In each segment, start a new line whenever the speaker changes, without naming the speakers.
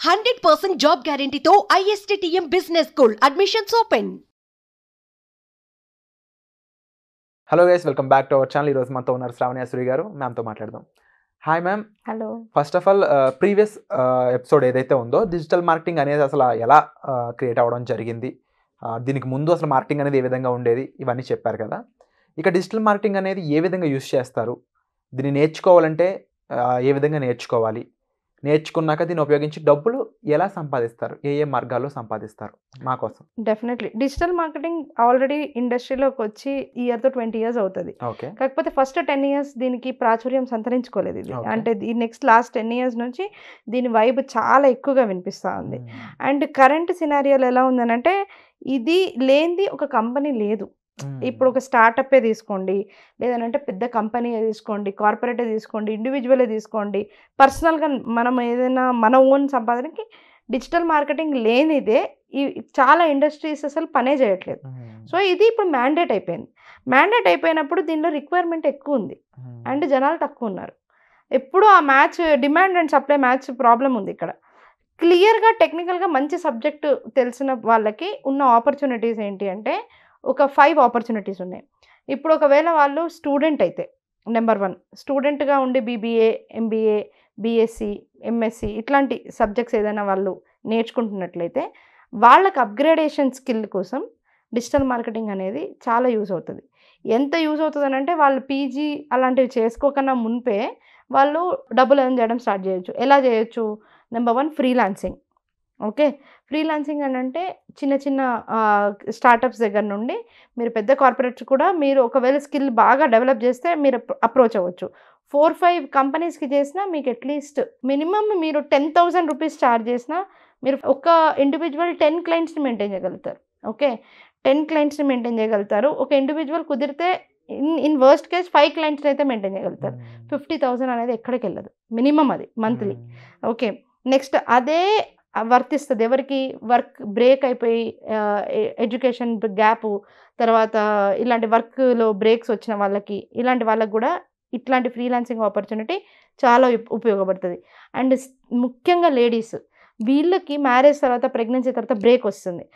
100% job గ్యారంటీతో ISTTM business school admissions open.
Hello guys, welcome back to our channel. ఈరోజు మనతో ఉన్నారు శ్రావణి అసూరి గారు. మ్యామ్తో మాట్లాడదాం. Hi ma'am.
Hello.
First of all, previous episode ఏదైతే ఉందో డిజిటల్ మార్కెటింగ్ అనేది అసలు ఎలా క్రియేట్ అవ్వడం జరిగింది, దీనికి ముందు అసలు మార్కెటింగ్ అనేది ఏ విధంగా ఉండేది, ఇవన్నీ చెప్పారు కదా. ఇక డిజిటల్ మార్కెటింగ్ అనేది ఏ విధంగా యూస్ చేస్తారు, దీన్ని నేర్చుకోవాలంటే ఏ విధంగా నేర్చుకోవాలి, నేర్చుకున్నాక దీన్ని ఉపయోగించి డబ్బులు ఎలా సంపాదిస్తారు, ఏ ఏ మార్గాల్లో సంపాదిస్తారు మా కోసం?
డెఫినెట్లీ డిజిటల్ మార్కెటింగ్ ఆల్రెడీ ఇండస్ట్రీలోకి వచ్చి ఇయర్తో 20 years అవుతుంది.
ఓకే.
కాకపోతే ఫస్ట్ 10 years దీనికి ప్రాచుర్యం సంతరించుకోలేదు ఇది. అంటే ఈ నెక్స్ట్ లాస్ట్ 10 years నుంచి దీని వైబ్ చాలా ఎక్కువగా వినిపిస్తూ ఉంది. అండ్ కరెంట్ సినారియోలో ఎలా ఉందనంటే ఇది లేనిది ఒక కంపెనీ లేదు. ఇప్పుడు ఒక స్టార్టప్పే తీసుకోండి, లేదంటే పెద్ద కంపెనీ తీసుకోండి, కార్పొరేటే తీసుకోండి, ఇండివిజువలే తీసుకోండి, పర్సనల్గా మనం ఏదైనా మన ఓన్ సంపాదనకి డిజిటల్ మార్కెటింగ్ లేనిదే ఈ చాలా ఇండస్ట్రీస్ అసలు పనే చేయట్లేదు. సో ఇది ఇప్పుడు మ్యాండేట్ అయిపోయింది. మ్యాండేట్ అయిపోయినప్పుడు దీనిలో రిక్వైర్మెంట్ ఎక్కువ ఉంది అండ్ జనాలు తక్కువ ఉన్నారు. ఎప్పుడు ఆ match, demand and supply match problem ఉంది ఇక్కడ. క్లియర్గా టెక్నికల్గా మంచి సబ్జెక్టు తెలిసిన వాళ్ళకి ఉన్న ఆపర్చునిటీస్ ఏంటి అంటే ఒక 5 ఆపర్చునిటీస్ ఉన్నాయి. ఇప్పుడు ఒకవేళ వాళ్ళు స్టూడెంట్ అయితే, నెంబర్ 1 స్టూడెంట్గా ఉండి BBA, MBA, BSc, MSc ఇట్లాంటి సబ్జెక్ట్స్ ఏదైనా వాళ్ళు నేర్చుకుంటున్నట్లయితే వాళ్ళకి అప్గ్రేడేషన్ స్కిల్ కోసం డిజిటల్ మార్కెటింగ్ అనేది చాలా యూజ్ అవుతుంది. ఎంత యూజ్ అవుతుంది అంటే వాళ్ళు PG అలాంటివి చేసుకోకన్నా మునిపే వాళ్ళు డబ్బులు ఎర్న్ చేయడం స్టార్ట్ చేయొచ్చు. ఎలా చేయొచ్చు? Number 1 freelancing. ఓకే. ఫ్రీలాన్సింగ్ అని అంటే చిన్న చిన్న స్టార్టప్స్ దగ్గర నుండి మీరు పెద్ద కార్పొరేట్స్ కూడా మీరు ఒకవేళ స్కిల్ బాగా డెవలప్ చేస్తే మీరు అప్రోచ్ అవ్వచ్చు. 4-5 కంపెనీస్కి చేసినా మీకు అట్లీస్ట్ మినిమమ్ మీరు 10,000 రూపీస్ ఛార్జ్ చేసినా మీరు ఒక ఇండివిజువల్ 10 క్లయింట్స్ని మెయింటైన్ చేయగలుగుతారు. ఓకే. 10 క్లయింట్స్ని మెయింటైన్ చేయగలుగుతారు. ఒక ఇండివిజువల్ కుదిరితే ఇన్ వర్స్ట్ కేస్ 5 క్లయింట్స్ని అయితే మెయింటైన్ చేయగలుగుతారు. 50,000 అనేది ఎక్కడికి వెళ్ళదు, మినిమం అది మంత్లీ. ఓకే. నెక్స్ట్ అదే వర్తిస్తుంది ఎవరికి? వర్క్ బ్రేక్ అయిపోయి ఎడ్యుకేషన్ గ్యాపు తర్వాత ఇలాంటి వర్క్లో బ్రేక్స్ వచ్చిన వాళ్ళకి, ఇలాంటి వాళ్ళకి కూడా ఇట్లాంటి ఫ్రీలాన్సింగ్ ఆపర్చునిటీ చాలా ఉపయోగపడుతుంది. అండ్ ముఖ్యంగా లేడీస్, వీళ్ళకి మ్యారేజ్ తర్వాత, ప్రెగ్నెన్సీ తర్వాత బ్రేక్ వస్తుంది.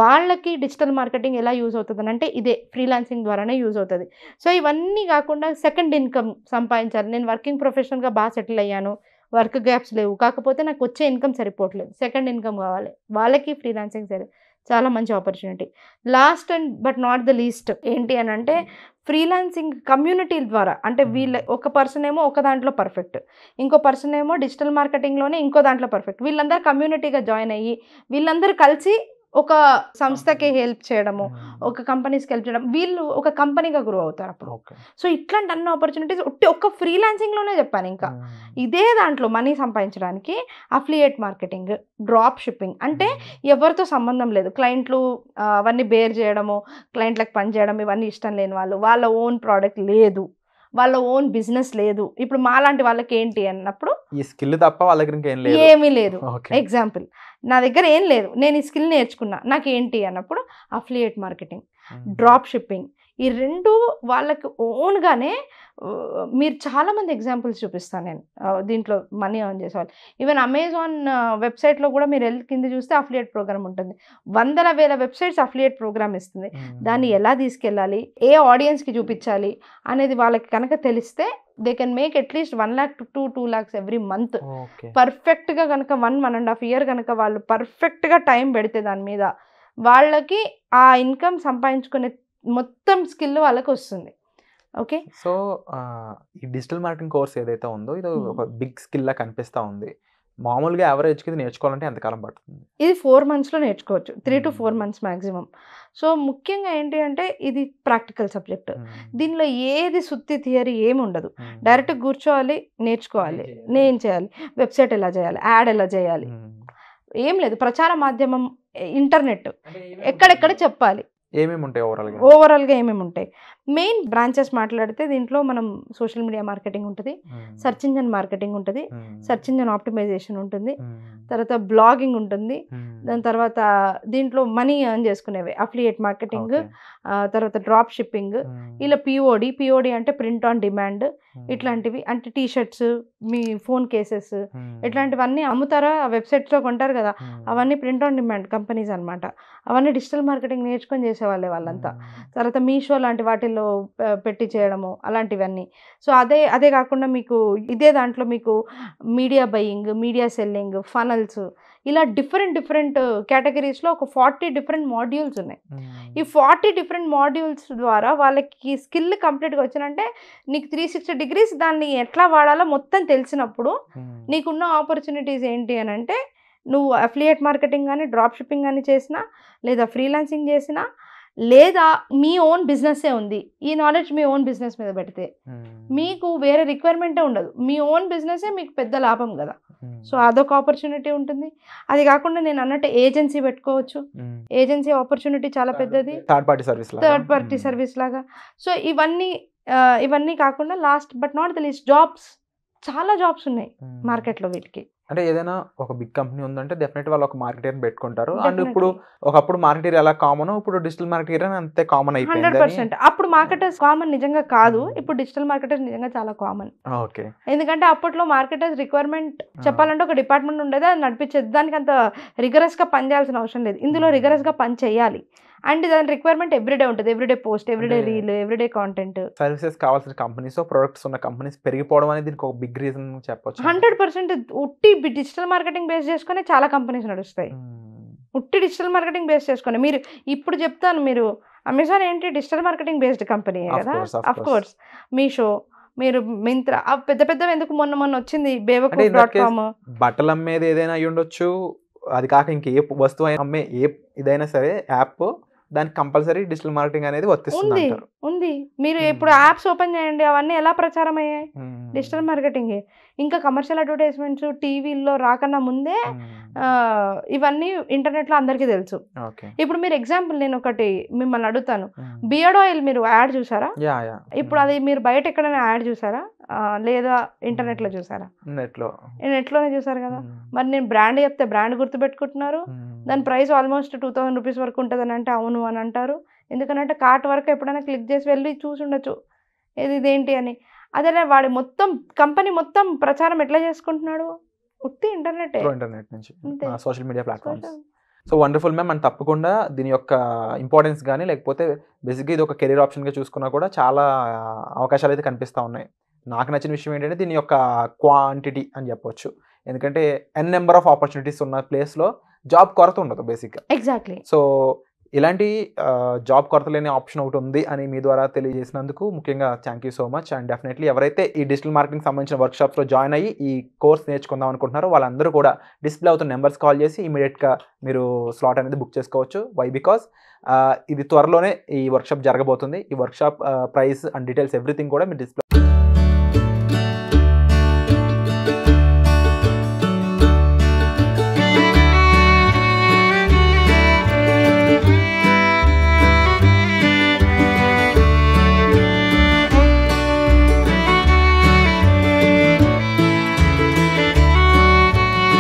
వాళ్ళకి డిజిటల్ మార్కెటింగ్ ఎలా యూజ్ అవుతుంది అంటే ఇదే ఫ్రీలాన్సింగ్ ద్వారానే యూజ్ అవుతుంది. సో ఇవన్నీ కాకుండా సెకండ్ ఇన్కమ్ సంపాదించాలి. నేను వర్కింగ్ ప్రొఫెషనల్గా బాగా సెటిల్ అయ్యాను, వర్క్ గ్యాప్స్ లేవు, కాకపోతే నాకు వచ్చే ఇన్కమ్ సరిపోవట్లేదు, సెకండ్ ఇన్కమ్ కావాలి, వాళ్ళకి ఫ్రీలాన్సింగ్ చాలా మంచి opportunity. Last and but not the least ఏంటి అని అంటే ఫ్రీలాన్సింగ్ కమ్యూనిటీల ద్వారా. అంటే వీళ్ళ ఒక పర్సన్ ఏమో ఒక దాంట్లో పర్ఫెక్ట్, ఇంకో పర్సన్ ఏమో డిజిటల్ మార్కెటింగ్లోనే ఇంకో దాంట్లో పర్ఫెక్ట్. వీళ్ళందరూ కమ్యూనిటీగా జాయిన్ అయ్యి వీళ్ళందరూ కలిసి ఒక సంస్థకి హెల్ప్ చేయడము, ఒక కంపెనీస్కి హెల్ప్ చేయడం, వీళ్ళు ఒక కంపెనీగా గ్రో అవుతారు అప్పుడు. సో ఇట్లాంటి అన్ని ఆపర్చునిటీస్ ఒక్క ఫ్రీలాన్సింగ్లోనే చెప్పాను. ఇంకా ఇదే దాంట్లో మనీ సంపాదించడానికి అఫిలియేట్ మార్కెటింగ్, డ్రాప్ షిప్పింగ్ అంటే ఎవరితో సంబంధం లేదు, క్లయింట్లు అవన్నీ బేర్ చేయడము, క్లయింట్లకు పని చేయడం ఇవన్నీ ఇష్టం లేని వాళ్ళు, వాళ్ళ ఓన్ ప్రోడక్ట్ లేదు, వాళ్ళ ఓన్ బిజినెస్ లేదు. ఇప్పుడు మాలాంటి వాళ్ళకి ఏంటి అన్నప్పుడు
ఈ స్కిల్ తప్ప వాళ్ళ దగ్గర
ఏమీ లేదు. ఎగ్జాంపుల్, నా దగ్గర ఏం లేదు, నేను ఈ స్కిల్ నేర్చుకున్నా, నాకు ఏంటి అన్నప్పుడు అఫిలియేట్ మార్కెటింగ్, డ్రాప్ షిప్పింగ్, ఈ రెండు వాళ్ళకి ఓన్గానే. మీరు చాలామంది ఎగ్జాంపుల్స్ చూపిస్తాను నేను దీంట్లో మనీ ఎర్న్ చేసేవాళ్ళు. ఈవెన్ అమెజాన్ వెబ్సైట్లో కూడా మీరు కింద చూస్తే అఫిలియేట్ ప్రోగ్రామ్ ఉంటుంది. 100,000 వెబ్సైట్స్ అఫిలియేట్ ప్రోగ్రామ్ ఇస్తుంది. దాన్ని ఎలా తీసుకెళ్ళాలి, ఏ ఆడియన్స్కి చూపించాలి అనేది వాళ్ళకి కనుక తెలిస్తే they can make at least 1 lakh to 2 lakhs every month. పర్ఫెక్ట్గా కనుక 1.5 year కనుక వాళ్ళు పర్ఫెక్ట్గా టైం పెడితే దాని మీద వాళ్ళకి ఆ ఇన్కమ్ సంపాదించుకునే మొత్తం స్కిల్ వాళ్ళకి వస్తుంది. ఓకే.
సో ఈ డిజిటల్ మార్కెటింగ్ కోర్స్ ఏదైతే ఉందో ఇది ఒక బిగ్ స్కిల్ లా కనిపిస్తూ ఉంది. మామూలుగా యావరేజ్కి నేర్చుకోవాలంటే ఎంతకాలం పడుతుంది?
ఇది 4 monthsలో నేర్చుకోవచ్చు, 3 to 4 months మ్యాక్సిమం. సో ముఖ్యంగా ఏంటి అంటే ఇది ప్రాక్టికల్ సబ్జెక్ట్. దీనిలో ఏది సుత్తి థియరీ ఏమి ఉండదు. డైరెక్ట్ కూర్చోవాలి, నేర్చుకోవాలి, నేను చేయాలి, వెబ్సైట్ ఎలా చేయాలి, యాడ్ ఎలా చేయాలి, ఏం లేదు. ప్రచార మాధ్యమం, ఇంటర్నెట్ ఎక్కడెక్కడ చెప్పాలి,
ఏమేమి ఉంటాయి ఓవరాల్గా
ఏమేమి ఉంటాయి. మెయిన్ బ్రాంచెస్ మాట్లాడితే దీంట్లో మనం సోషల్ మీడియా మార్కెటింగ్ ఉంటుంది, సెర్చ్ ఇంజన్ మార్కెటింగ్ ఉంటుంది, సెర్చ్ ఇంజన్ ఆప్టిమైజేషన్ ఉంటుంది, తర్వాత బ్లాగింగ్ ఉంటుంది, దాని తర్వాత దీంట్లో మనీ ఎర్న్ చేసుకునేవి అఫిలియేట్ మార్కెటింగ్, తర్వాత డ్రాప్ షిప్పింగ్, ఇలా పిఓడి అంటే ప్రింట్ ఆన్ డిమాండ్, ఇట్లాంటివి అంటే టీ షర్ట్స్, మీ ఫోన్ కేసెస్, ఇట్లాంటివన్నీ అమ్ముతారా వెబ్సైట్స్లో కొంటారు కదా, అవన్నీ ప్రింట్ ఆన్ డిమాండ్ కంపెనీస్ అనమాట. అవన్నీ డిజిటల్ మార్కెటింగ్ నేర్చుకొని చేసేవాళ్ళే వాళ్ళంతా. తర్వాత మీషో లాంటి వాటిల్లో పెట్టి చేయడము అలాంటివన్నీ. సో అదే కాకుండా మీకు ఇదే దాంట్లో మీకు media buying, media selling, funnels, ఇలా డిఫరెంట్ కేటగిరీస్లో ఒక 40 డిఫరెంట్ మాడ్యూల్స్ ఉన్నాయి. ఈ 40 డిఫరెంట్ మాడ్యూల్స్ ద్వారా వాళ్ళకి స్కిల్ కంప్లీట్గా వచ్చినంటే నీకు 360 డిగ్రీస్ దాన్ని ఎట్లా వాడాలో మొత్తం తెలిసినప్పుడు నీకున్న ఆపర్చునిటీస్ ఏంటి అని అంటే, నువ్వు అఫిలియేట్ మార్కెటింగ్ కానీ, డ్రాప్ షిప్పింగ్ కానీ చేసినా, లేదా ఫ్రీలాన్సింగ్ చేసినా, లేదా మీ ఓన్ బిజినెస్సే ఉంది, ఈ నాలెడ్జ్ మీ ఓన్ బిజినెస్ మీద పెడితే మీకు వేరే రిక్వైర్మెంటే ఉండదు, మీ ఓన్ బిజినెసే మీకు పెద్ద లాభం కదా. సో అదొక ఆపర్చునిటీ ఉంటుంది. అది కాకుండా నేను అన్నట్టు ఏజెన్సీ పెట్టుకోవచ్చు, ఏజెన్సీ ఆపర్చునిటీ చాలా పెద్దది, థర్డ్ పార్టీ సర్వీస్ లాగా. సో ఇవన్నీ కాకుండా last but not the least jobs, చాలా జాబ్స్ ఉన్నాయి మార్కెట్లో వీటికి.
అంటే ఏదైనా ఒక బిగ్ కంపెనీ ఉందంటే డెఫినెట్ వాళ్ళు ఒక మార్కెటర్ పెట్టుకుంటారు. అండ్ ఇప్పుడు ఒకప్పుడు మార్కెటర్ ఎలా కామన్, ఇప్పుడు డిజిటల్ మార్కెటర్ అంతే కామన్ అయిపోయింది.
100%. అప్పుడు మార్కెటర్స్ కామన్ నిజంగా కాదు, ఇప్పుడు డిజిటల్ మార్కెటర్స్ నిజంగా చాలా కామన్.
ఓకే.
ఎందుకంటే అప్పట్లో మార్కెటర్స్ రిక్వైర్మెంట్ చెప్పాలంటే ఒక డిపార్ట్మెంట్ ఉండేది, అది నడిపించేది, దానికి అంత రిగరస్గా పని చేయాల్సిన అవసరం లేదు. ఇందులో రిగరస్గా పని చేయాలి అండ్ దాని రిక్వైర్మెంట్ ఎవ్రీడే ఉంటుంది, everyday post, everyday reel, everyday content.
Services కావాల్సిన కంపెనీస్, ప్రొడక్ట్స్ ఉన్న కంపెనీస్ పెరిగిపోవడం అనేది దీనికి ఒక బిగ్ రీజన్ చెప్పొచ్చు.
100% ఉట్టి డిజిటల్ మార్కెటింగ్ బేస్ చేసుకుని చాలా కంపెనీస్ నడుస్తాయి. ఉట్టి డిజిటల్ మార్కెటింగ్ బేస్ చేసుకుని మీరు ఇప్పుడు చెప్తాను, మీరు అమెజాన్ ఏంటి డిజిటల్ మార్కెటింగ్ బేస్డ్ కంపెనీ కదా, అఫ్ కోర్స్. మీషో, మీరు మింత్రా, పెద్ద పెద్దవి ఎందుకు మొన్న వచ్చింది bewakoof.com.
బట్టలు అమ్మేది ఏదైనా అయి ఉండొచ్చు, అది కాక ఇంకే వస్తువు అమ్మే ఏ ఇదైనా సరే యాప్, దానికి కంపల్సరీ డిజిటల్ మార్కెటింగ్ అనేది వర్తిస్తుంది.
మీరు ఇప్పుడు యాప్స్ ఓపెన్ చేయండి, అవన్నీ ఎలా ప్రచారం అయ్యాయి, డిజిటల్ మార్కెటింగ్. ఇంకా కమర్షియల్ అడ్వర్టైజ్మెంట్స్ టీవీల్లో రాకన్నా ముందే ఇవన్నీ ఇంటర్నెట్లో అందరికీ తెలుసు. ఇప్పుడు మీరు ఎగ్జాంపుల్ నేను ఒకటి మిమ్మల్ని అడుగుతాను, బియర్డ్ ఆయిల్ మీరు యాడ్ చూసారా? ఇప్పుడు అది మీరు బయట ఎక్కడైనా యాడ్ చూసారా, లేదా ఇంటర్నెట్లో చూసారా? నెట్లోనే చూసారు కదా. మరి నేను బ్రాండ్ చెప్తే బ్రాండ్ గుర్తుపెట్టుకుంటున్నారు, దాని ప్రైస్ ఆల్మోస్ట్ 2000 రూపీస్ వరకు ఉంటుంది అని అంటే అవును అని అంటారు. ఎందుకంటే కార్ట్ వరకు ఎప్పుడైనా క్లిక్ చేసి వెళ్ళి చూసి ఉండొచ్చు ఇదేంటి అని. అదే వాడి మొత్తం కంపెనీ మొత్తం ప్రచారం ఎట్లా చేసుకుంటున్నాడు, ఉత్తి ఇంటర్నెట్
నుంచి, social media platforms. So wonderful ma'am. And తప్పకుండా దీని యొక్క ఇంపార్టెన్స్ కానీ, లేకపోతే బేసిక్గా ఇది ఒక కెరీర్ ఆప్షన్గా చూసుకున్నా కూడా చాలా అవకాశాలు అయితే కనిపిస్తూ ఉన్నాయి. నాకు నచ్చిన విషయం ఏంటంటే దీని యొక్క క్వాంటిటీ అని చెప్పొచ్చు. ఎందుకంటే ఎన్ నెంబర్ ఆఫ్ ఆపర్చునిటీస్ ఉన్న ప్లేస్లో జాబ్ కొరత ఉండదు బేసిక్గా.
ఎగ్జాక్ట్లీ.
సో ఇలాంటి జాబ్ కొరత లేని ఆప్షన్ ఒకటి ఉంది అని మీ ద్వారా తెలియజేసినందుకు ముఖ్యంగా thank you so much. And definitely ఎవరైతే ఈ డిజిటల్ మార్కెటింగ్ సంబంధించిన వర్క్షాప్స్లో జాయిన్ అయ్యి ఈ కోర్స్ నేర్చుకుందాం అనుకుంటున్నారో వాళ్ళందరూ కూడా డిస్ప్లే అవుతున్న నెంబర్స్ కాల్ చేసి ఇమీడియట్గా మీరు స్లాట్ అనేది బుక్ చేసుకోవచ్చు. వై బికాస్ ఇది త్వరలోనే ఈ వర్క్షాప్ జరగబోతుంది. ఈ workshop price and details everything కూడా మీరు డిస్ప్లే